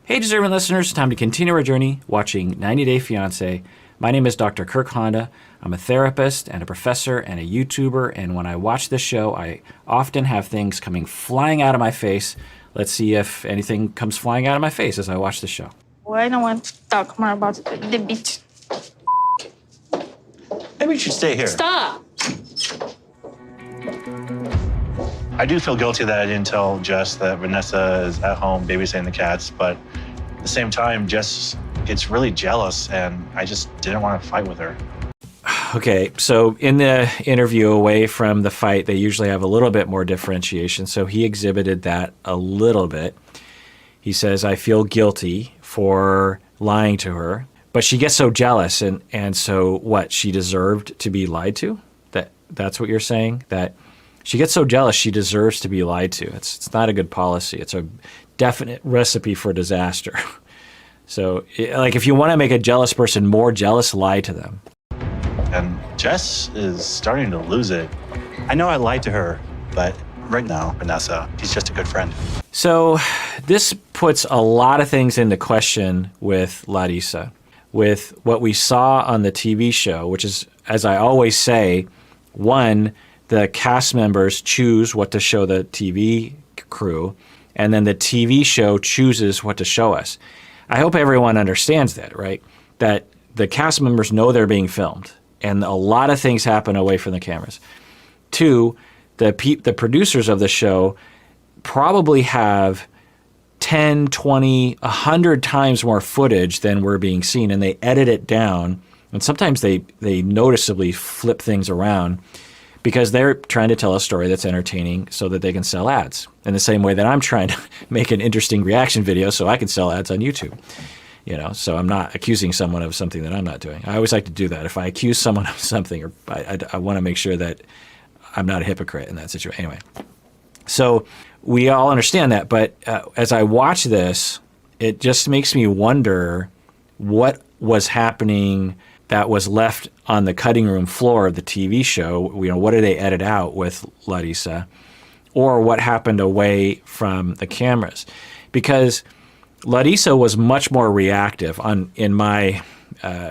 Hey, deserving listeners, time to continue our journey watching 90 Day Fiancé. My name is Dr. Kirk Honda. I'm a therapist and a professor and a YouTuber, and when I watch this show, I often have things coming flying out of my face. Let's see if anything comes flying out of my face as I watch the show. Well, I don't want to talk more about the beach. Maybe you should stay here. Stop! I do feel guilty that I didn't tell Jess that Vanessa is at home babysitting the cats, but at the same time, Jess gets really jealous, and I just didn't want to fight with her. Okay, so in the interview away from the fight, they usually have a little bit more differentiation, so he exhibited that a little bit. He says, I feel guilty for lying to her, but she gets so jealous, and so what, she deserved to be lied to? That's what you're saying? That she gets so jealous she deserves to be lied to. It's not a good policy. It's a definite recipe for disaster. So, like, if you want to make a jealous person more jealous, lie to them. And Jess is starting to lose it. I know I lied to her, but right now, Vanessa, she's just a good friend. So this puts a lot of things into question with Larissa, with what we saw on the TV show, which is, as I always say, one, the cast members choose what to show the TV crew, and then the TV show chooses what to show us. I hope everyone understands that, right? That the cast members know they're being filmed, and a lot of things happen away from the cameras. Two, the producers of the show probably have 10, 20, 100 times more footage than we're being seen, and they edit it down, and sometimes they noticeably flip things around because they're trying to tell a story that's entertaining so that they can sell ads, in the same way that I'm trying to make an interesting reaction video so I can sell ads on YouTube. You know, so I'm not accusing someone of something that I'm not doing. I always like to do that. If I accuse someone of something, or I want to make sure that I'm not a hypocrite in that situation. Anyway, so we all understand that, but as I watch this, it just makes me wonder what was happening that was left on the cutting room floor of the TV show. You know, what did they edit out with Larissa, or what happened away from the cameras? Because Larissa was much more reactive in my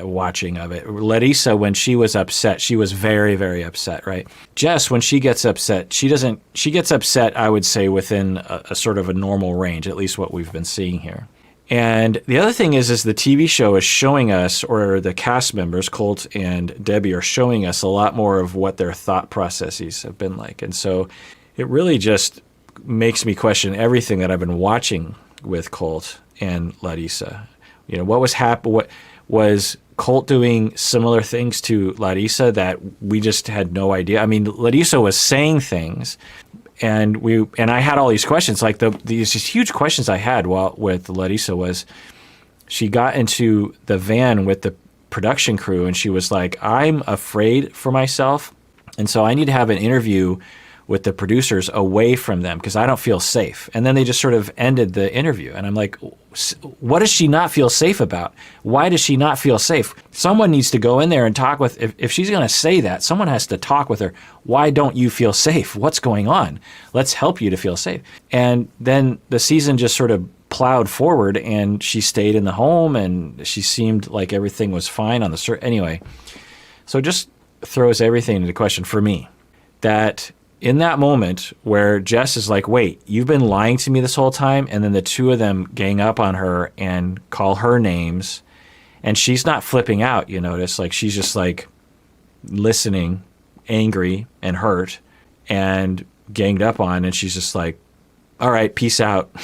watching of it. Larissa, when she was upset, she was very, very upset, right? Jess, when she gets upset, she gets upset, I would say, within a sort of a normal range, at least what we've been seeing here. And the other thing is the TV show is showing us, or the cast members, Colt and Debbie, are showing us a lot more of what their thought processes have been like. And so it really just makes me question everything that I've been watching with Colt and Larissa. You know, what was Colt doing similar things to Larissa that we just had no idea? I mean, Larissa was saying things, and I had all these questions. Like these huge questions I had with Larissa was, she got into the van with the production crew and she was like, I'm afraid for myself, and so I need to have an interview with the producers away from them because I don't feel safe. And then they just sort of ended the interview. And I'm like, what does she not feel safe about? Why does she not feel safe? Someone needs to go in there and talk with, if she's going to say that, someone has to talk with her. Why don't you feel safe? What's going on? Let's help you to feel safe. And then the season just sort of plowed forward, and she stayed in the home, and she seemed like everything was fine on the anyway. So it just throws everything into question for me, that in that moment where Jess is like, wait, you've been lying to me this whole time, and then the two of them gang up on her and call her names, and she's not flipping out, you notice, like she's just like listening, angry and hurt and ganged up on, and she's just like, all right, peace out.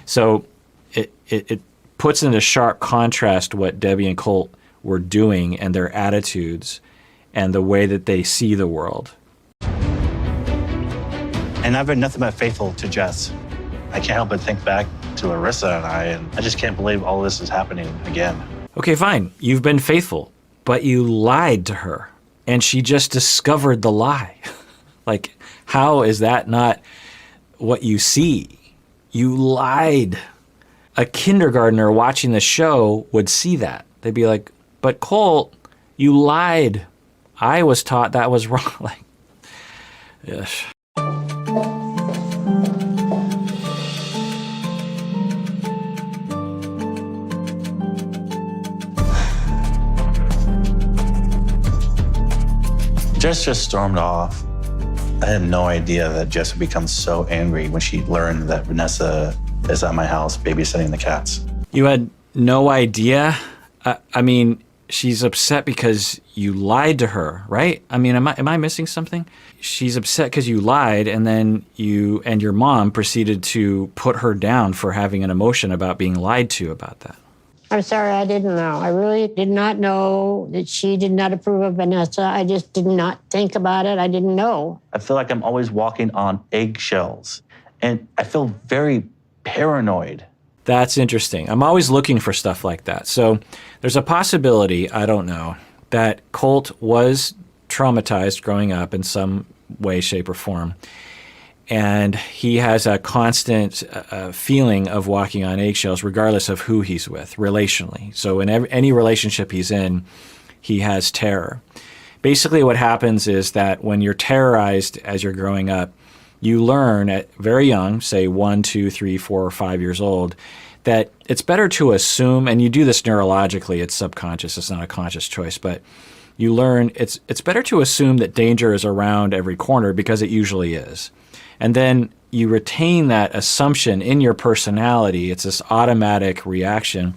So it puts into sharp contrast what Debbie and Colt were doing and their attitudes and the way that they see the world. And I've been nothing but faithful to Jess. I can't help but think back to Larissa and I just can't believe all this is happening again. Okay, fine. You've been faithful, but you lied to her, and she just discovered the lie. Like, how is that not what you see? You lied. A kindergartner watching the show would see that. They'd be like, but Colt, you lied. I was taught that was wrong. Like, yes. Jess just stormed off. I had no idea that Jess would become so angry when she learned that Vanessa is at my house babysitting the cats. You had no idea? I mean, she's upset because you lied to her, right? I mean, am I missing something? She's upset because you lied, and then you and your mom proceeded to put her down for having an emotion about being lied to about that. I'm sorry, I didn't know. I really did not know that she did not approve of Vanessa. I just did not think about it. I didn't know. I feel like I'm always walking on eggshells, and I feel very paranoid. That's interesting. I'm always looking for stuff like that. So there's a possibility, I don't know, that Colt was traumatized growing up in some way, shape, or form. And he has a constant feeling of walking on eggshells regardless of who he's with relationally. So in any relationship he's in, he has terror. Basically what happens is that when you're terrorized as you're growing up, you learn at very young, say 1, 2, 3, 4, or 5 years old, that it's better to assume, and you do this neurologically, it's subconscious, it's not a conscious choice, but you learn it's better to assume that danger is around every corner because it usually is. And then you retain that assumption in your personality. It's this automatic reaction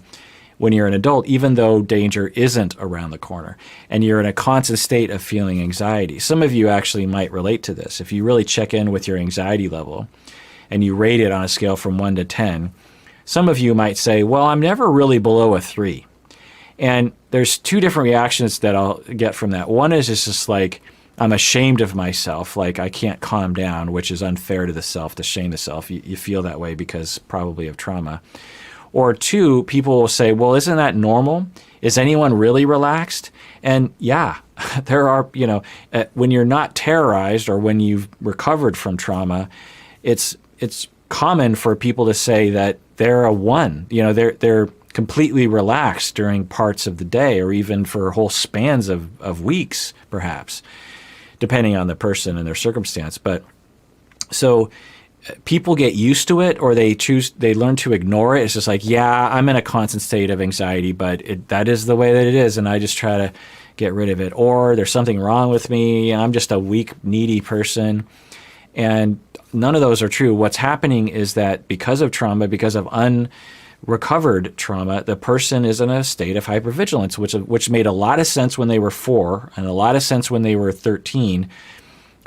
when you're an adult, even though danger isn't around the corner. And you're in a constant state of feeling anxiety. Some of you actually might relate to this. If you really check in with your anxiety level and you rate it on a scale from 1 to 10, some of you might say, well, I'm never really below a 3. And there's two different reactions that I'll get from that. One is just like, I'm ashamed of myself, like I can't calm down, which is unfair to the self, to shame the self. You feel that way because probably of trauma. Or two, people will say, well, isn't that normal? Is anyone really relaxed? And yeah, there are, when you're not terrorized or when you've recovered from trauma, it's common for people to say that they're a 1. They're completely relaxed during parts of the day or even for whole spans of weeks, perhaps, depending on the person and their circumstance. But so people get used to it or they learn to ignore it. It's just like, yeah, I'm in a constant state of anxiety, but that is the way that it is. And I just try to get rid of it. Or there's something wrong with me. I'm just a weak, needy person. And none of those are true. What's happening is that because of trauma, because of unrecovered trauma, the person is in a state of hypervigilance, which made a lot of sense when they were 4 and a lot of sense when they were 13,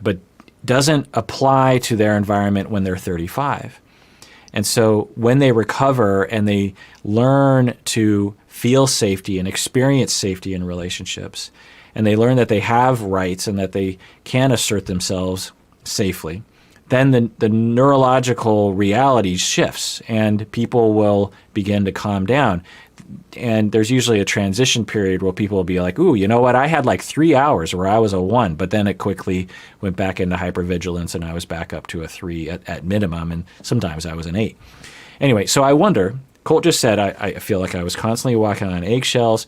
but doesn't apply to their environment when they're 35. And so when they recover and they learn to feel safety and experience safety in relationships, and they learn that they have rights and that they can assert themselves safely, then the neurological reality shifts and people will begin to calm down. And there's usually a transition period where people will be like, ooh, you know what? I had like 3 hours where I was a 1, but then it quickly went back into hypervigilance and I was back up to a 3 at minimum, and sometimes I was an 8. Anyway, so I wonder, Colt just said, I feel like I was constantly walking on eggshells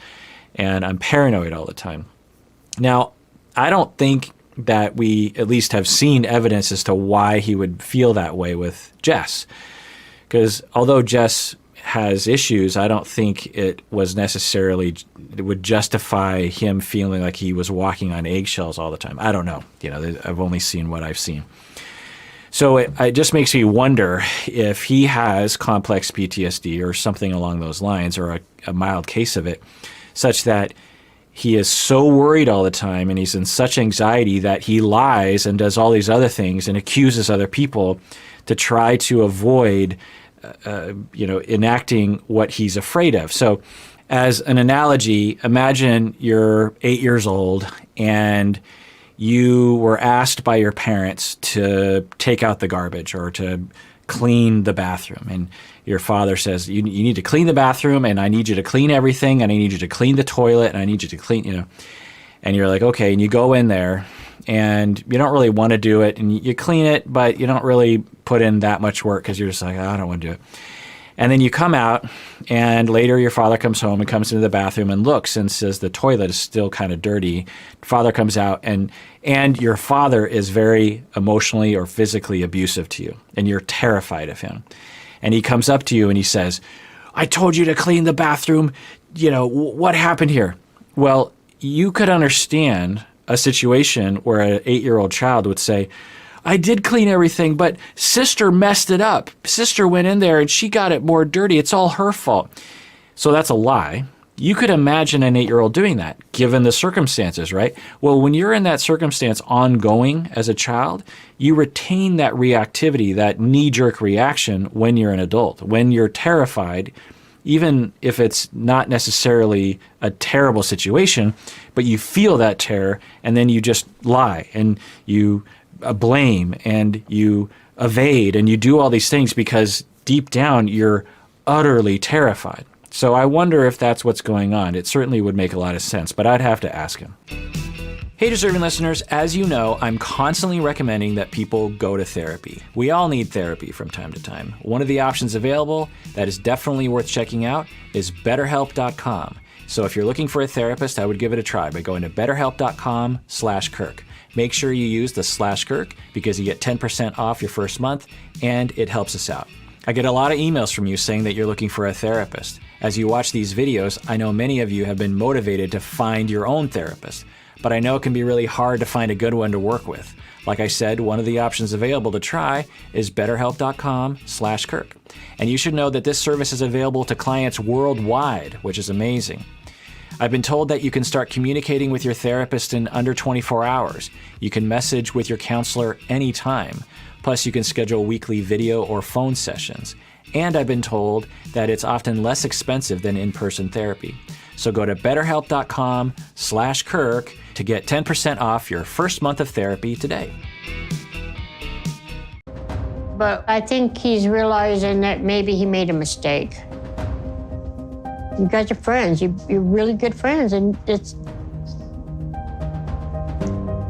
and I'm paranoid all the time. Now, I don't think that we at least have seen evidence as to why he would feel that way with Jess. Because although Jess has issues, I don't think it would justify him feeling like he was walking on eggshells all the time. I don't know. I've only seen what I've seen. So it just makes me wonder if he has complex PTSD or something along those lines, or a mild case of it, such that he is so worried all the time and he's in such anxiety that he lies and does all these other things and accuses other people to try to avoid enacting what he's afraid of. So as an analogy, imagine you're 8 years old and you were asked by your parents to take out the garbage or to clean the bathroom. And your father says, you need to clean the bathroom, and I need you to clean everything, and I need you to clean the toilet, and I need you to clean, And you're like, okay, and you go in there, and you don't really want to do it, and you clean it, but you don't really put in that much work because you're just like, I don't want to do it. And then you come out, and later your father comes home and comes into the bathroom and looks and says the toilet is still kind of dirty. Father comes out, and your father is very emotionally or physically abusive to you, and you're terrified of him. And he comes up to you and he says, I told you to clean the bathroom. What happened here? Well, you could understand a situation where an 8-year-old child would say, I did clean everything, but sister messed it up. Sister went in there and she got it more dirty. It's all her fault. So that's a lie. You could imagine an 8-year-old doing that, given the circumstances, right? Well, when you're in that circumstance ongoing as a child, you retain that reactivity, that knee-jerk reaction when you're an adult. When you're terrified, even if it's not necessarily a terrible situation, but you feel that terror, and then you just lie, and you blame, and you evade, and you do all these things because deep down you're utterly terrified. So I wonder if that's what's going on. It certainly would make a lot of sense, but I'd have to ask him. Hey, deserving listeners, as you know, I'm constantly recommending that people go to therapy. We all need therapy from time to time. One of the options available that is definitely worth checking out is BetterHelp.com. So if you're looking for a therapist, I would give it a try by going to BetterHelp.com/Kirk. Make sure you use the /Kirk because you get 10% off your first month and it helps us out. I get a lot of emails from you saying that you're looking for a therapist. As you watch these videos, I know many of you have been motivated to find your own therapist, but I know it can be really hard to find a good one to work with. Like I said, one of the options available to try is BetterHelp.com/Kirk. And you should know that this service is available to clients worldwide, which is amazing. I've been told that you can start communicating with your therapist in under 24 hours. You can message with your counselor anytime. Plus, you can schedule weekly video or phone sessions. And I've been told that it's often less expensive than in-person therapy. So go to BetterHelp.com/Kirk to get 10% off your first month of therapy today. But I think he's realizing that maybe he made a mistake. You guys are friends. You're really good friends, and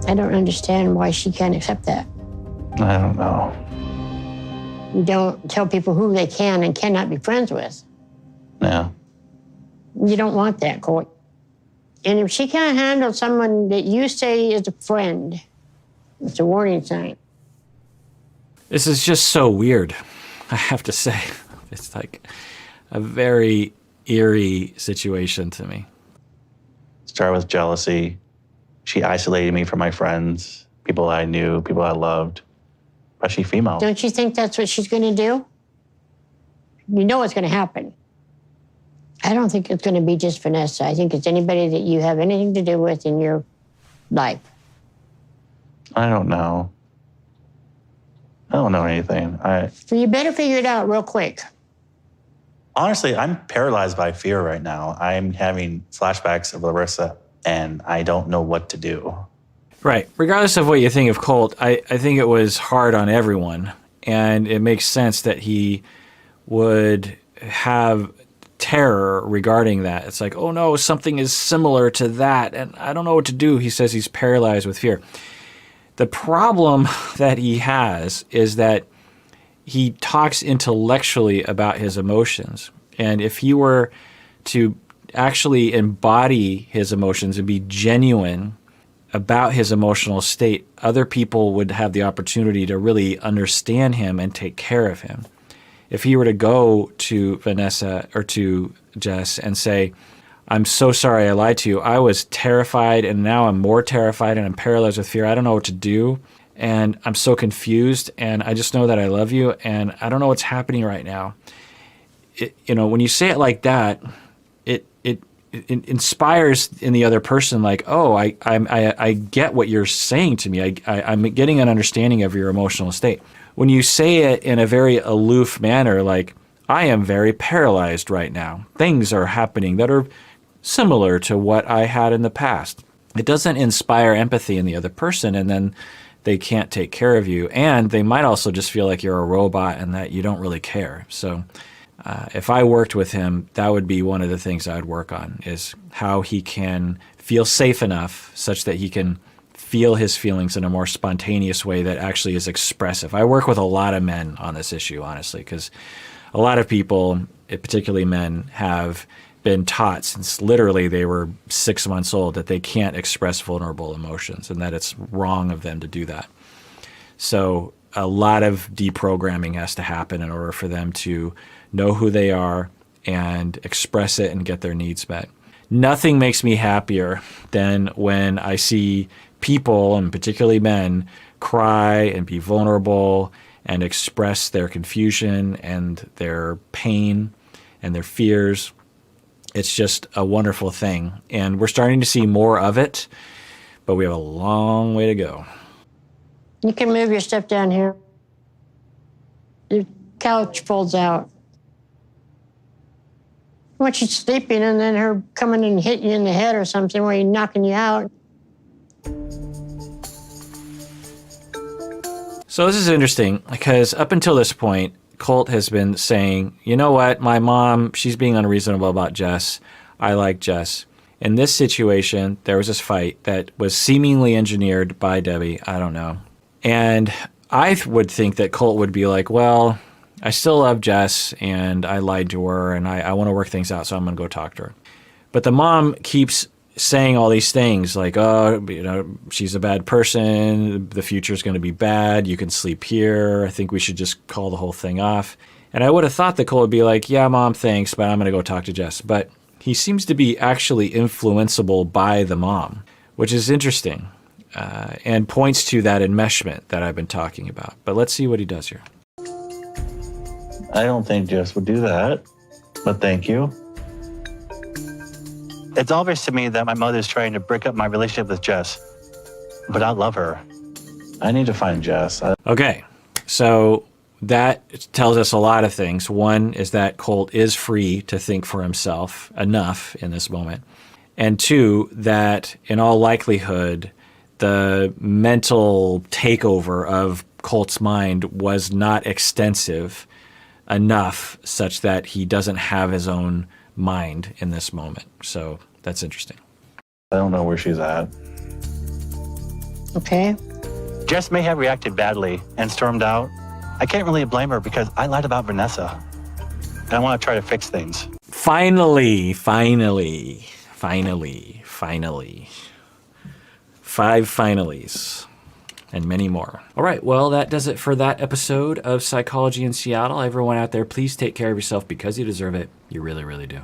I don't understand why she can't accept that. I don't know. You don't tell people who they can and cannot be friends with. Yeah. You don't want that, Colt. And if she can't handle someone that you say is a friend, it's a warning sign. This is just so weird, I have to say. It's like a very eerie situation to me. Started with jealousy. She isolated me from my friends, people I knew, people I loved, especially female. Don't you think that's what she's going to do? You know what's going to happen. I don't think it's going to be just Vanessa. I think it's anybody that you have anything to do with in your life. I don't know. I don't know anything. So you better figure it out real quick. Honestly, I'm paralyzed by fear right now. I'm having flashbacks of Larissa, and I don't know what to do. Right. Regardless of what you think of Colt, I think it was hard on everyone. And it makes sense that he would have terror regarding that. It's like, oh no, something is similar to that, and I don't know what to do. He says he's paralyzed with fear. The problem that he has is that he talks intellectually about his emotions. And if he were to actually embody his emotions and be genuine about his emotional state, other people would have the opportunity to really understand him and take care of him. If he were to go to Vanessa or to Jess and say, I'm so sorry I lied to you. I was terrified, and now I'm more terrified, and I'm paralyzed with fear. I don't know what to do, and I'm so confused, and I just know that I love you, and I don't know what's happening right now. When you say it like that, it inspires in the other person, like, oh, I get what you're saying to me. I'm getting an understanding of your emotional state. When you say it in a very aloof manner, like, I am very paralyzed right now. Things are happening that are similar to what I had in the past. It doesn't inspire empathy in the other person, and then they can't take care of you. And they might also just feel like you're a robot and that you don't really care. So if I worked with him, that would be one of the things I'd work on, is how he can feel safe enough such that he can feel his feelings in a more spontaneous way that actually is expressive. I work with a lot of men on this issue, honestly, because a lot of people, particularly men, have been taught since literally they were 6 months old that they can't express vulnerable emotions and that it's wrong of them to do that. So a lot of deprogramming has to happen in order for them to know who they are and express it and get their needs met. Nothing makes me happier than when I see people, and particularly men, cry and be vulnerable and express their confusion and their pain and their fears. It's just a wonderful thing. And we're starting to see more of it, but we have a long way to go. You can move your stuff down here. Your couch folds out. Once she's sleeping and then her coming and hitting you in the head or something where you're knocking you out. So this is interesting because up until this point, Colt has been saying, you know what, my mom, she's being unreasonable about Jess. I like Jess. In this situation, there was this fight that was seemingly engineered by Debbie. I don't know. And I would think that Colt would be like, well, I still love Jess and I lied to her and I want to work things out, so I'm going to go talk to her. But the mom keeps saying all these things like, oh, you know, she's a bad person. The future's going to be bad. You can sleep here. I think we should just call the whole thing off. And I would have thought that Cole would be like, yeah, Mom, thanks, but I'm going to go talk to Jess. But he seems to be actually influenceable by the mom, which is interesting and points to that enmeshment that I've been talking about. But let's see what he does here. I don't think Jess would do that, but thank you. It's obvious to me that my mother's trying to break up my relationship with Jess, but I love her. I need to find Jess. Okay, so that tells us a lot of things. One is that Colt is free to think for himself enough in this moment. And two, that in all likelihood, the mental takeover of Colt's mind was not extensive enough such that he doesn't have his own mind in this moment. So that's interesting. I don't know where she's at. Okay. Jess may have reacted badly and stormed out. I can't really blame her because I lied about Vanessa. And I want to try to fix things. Finally. 5 finallys. And many more. All right, well, that does it for that episode of Psychology in Seattle. Everyone out there, please take care of yourself because you deserve it. You really, really do.